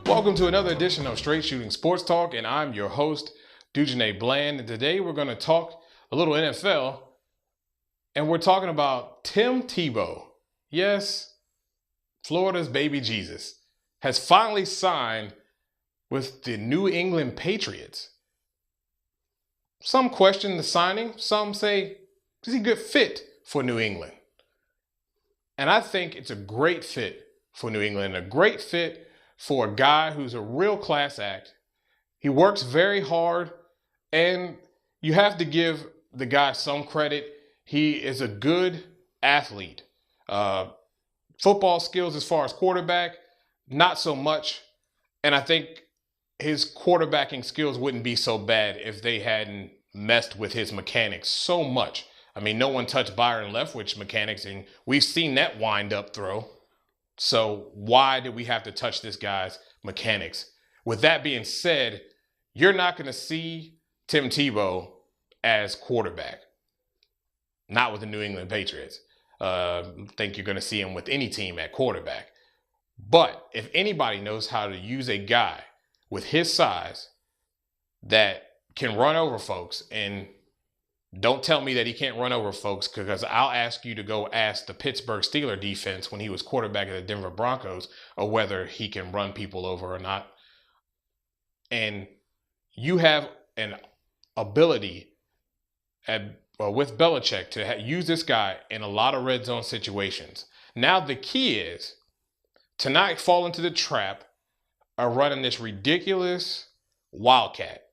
Welcome to another edition of Straight Shooting Sports Talk, and I'm your host, Dujane Bland. And today we're going to talk a little NFL, and we're talking about Tim Tebow. Yes, Florida's baby Jesus has finally signed with the New England Patriots. Some question the signing. Some say, is he a good fit for New England? And I think it's a great fit for New England, a great fit for a guy who's a real class act. He works very hard, and you have to give the guy some credit. He is a good athlete. Football skills as far as quarterback, not so much. And I think his quarterbacking skills wouldn't be so bad if they hadn't messed with his mechanics so much. I mean, no one touched Byron Leftwich's mechanics, and we've seen that wind-up throw. So why did we have to touch this guy's mechanics? With that being said, you're not going to see Tim Tebow as quarterback. Not with the New England Patriots. I think you're going to see him with any team at quarterback. But if anybody knows how to use a guy with his size that can run over folks, and don't tell me that he can't run over folks, because I'll ask you to go ask the Pittsburgh Steelers defense when he was quarterback of the Denver Broncos, or whether he can run people over or not. And you have an ability with Belichick to use this guy in a lot of red zone situations. Now the key is to not fall into the trap of running this ridiculous wildcat.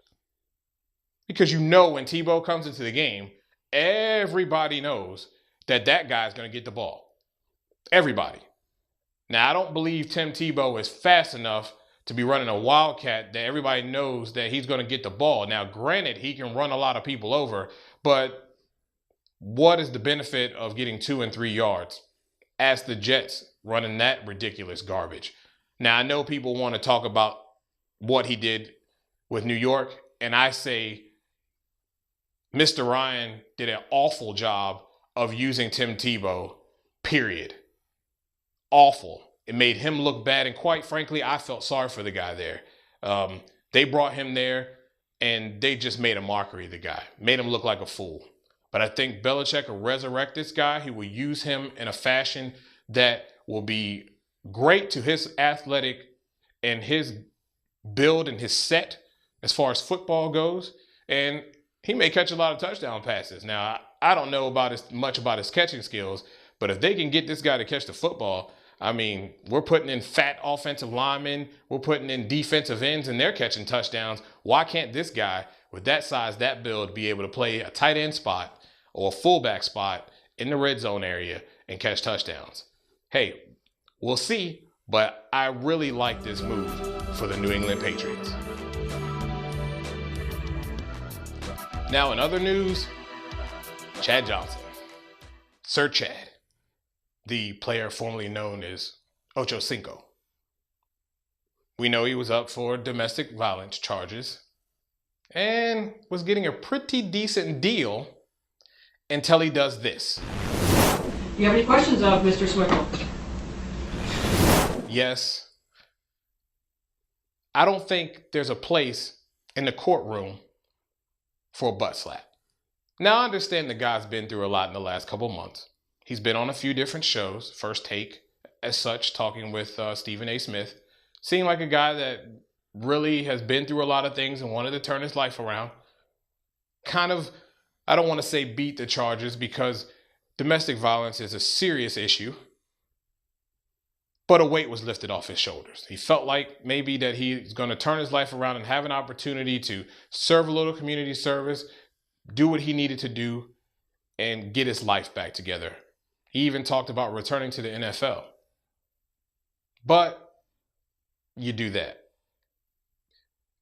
Because you know when Tebow comes into the game, everybody knows that that guy's going to get the ball. Everybody. Now, I don't believe Tim Tebow is fast enough to be running a wildcat that everybody knows that he's going to get the ball. Now, granted, he can run a lot of people over, but what is the benefit of getting 2 and 3 yards? Ask the Jets running that ridiculous garbage. Now, I know people want to talk about what he did with New York, and I say Mr. Ryan did an awful job of using Tim Tebow, period. Awful. It made him look bad, and quite frankly, I felt sorry for the guy there. They brought him there, and they just made a mockery of the guy, made him look like a fool. But I think Belichick will resurrect this guy. He will use him in a fashion that will be great to his athletic and his build and his set as far as football goes. And he may catch a lot of touchdown passes. Now, I don't know much about his catching skills, but if they can get this guy to catch the football, I mean, we're putting in fat offensive linemen, we're putting in defensive ends, and they're catching touchdowns. Why can't this guy with that size, that build, be able to play a tight end spot or a fullback spot in the red zone area and catch touchdowns? Hey, we'll see, but I really like this move for the New England Patriots. Now, in other news, Chad Johnson, Sir Chad, the player formerly known as Ocho Cinco. We know he was up for domestic violence charges and was getting a pretty decent deal until he does this. Do you have any questions of Mr. Swinkle? Yes. I don't think there's a place in the courtroom for a butt slap. Now, I understand the guy's been through a lot in the last couple months. He's been on a few different shows, First Take, as such, talking with Stephen A. Smith. Seemed like a guy that really has been through a lot of things and wanted to turn his life around. Kind of, I don't want to say beat the charges, because domestic violence is a serious issue. But a weight was lifted off his shoulders. He felt like maybe that he's going to turn his life around and have an opportunity to serve a little community service, do what he needed to do, and get his life back together. He even talked about returning to the NFL. But you do that.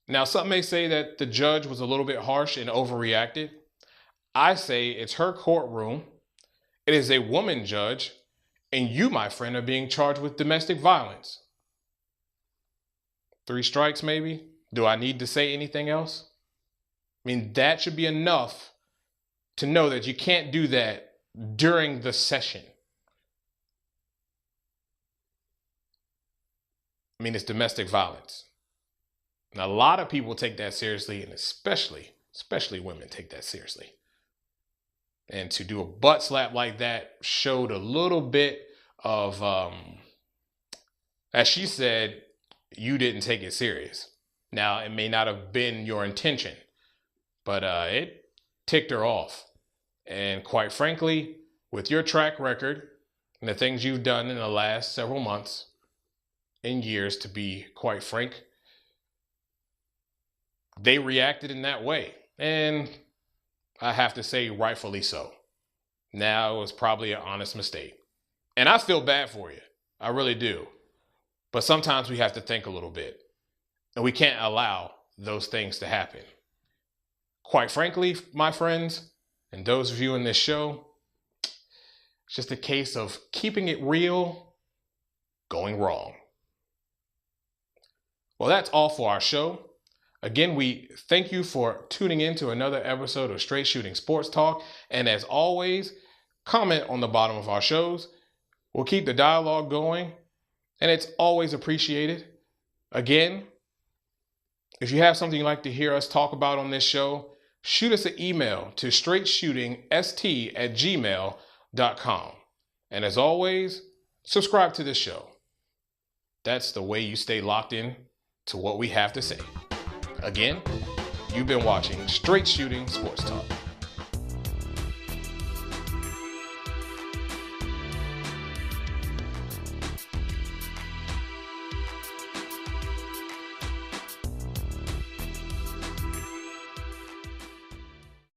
Now, some may say that the judge was a little bit harsh and overreacted. I say it's her courtroom. It is a woman judge. And you, my friend, are being charged with domestic violence. 3 strikes, maybe? Do I need to say anything else? I mean, that should be enough to know that you can't do that during the session. I mean, it's domestic violence. And a lot of people take that seriously, and especially women take that seriously. And to do a butt slap like that showed a little bit of, as she said, you didn't take it serious. Now, it may not have been your intention, but it ticked her off. And quite frankly, with your track record and the things you've done in the last several months and years, to be quite frank, they reacted in that way. And I have to say, rightfully so. Now, it was probably an honest mistake. And I feel bad for you. I really do. But sometimes we have to think a little bit. And we can't allow those things to happen. Quite frankly, my friends, and those of you in this show, it's just a case of keeping it real, going wrong. Well, that's all for our show. Again, we thank you for tuning in to another episode of Straight Shooting Sports Talk. And as always, comment on the bottom of our shows. We'll keep the dialogue going, and it's always appreciated. Again, if you have something you'd like to hear us talk about on this show, shoot us an email to straightshootingst@gmail.com. And as always, subscribe to this show. That's the way you stay locked in to what we have to say. Again, you've been watching Straight Shooting Sports Talk.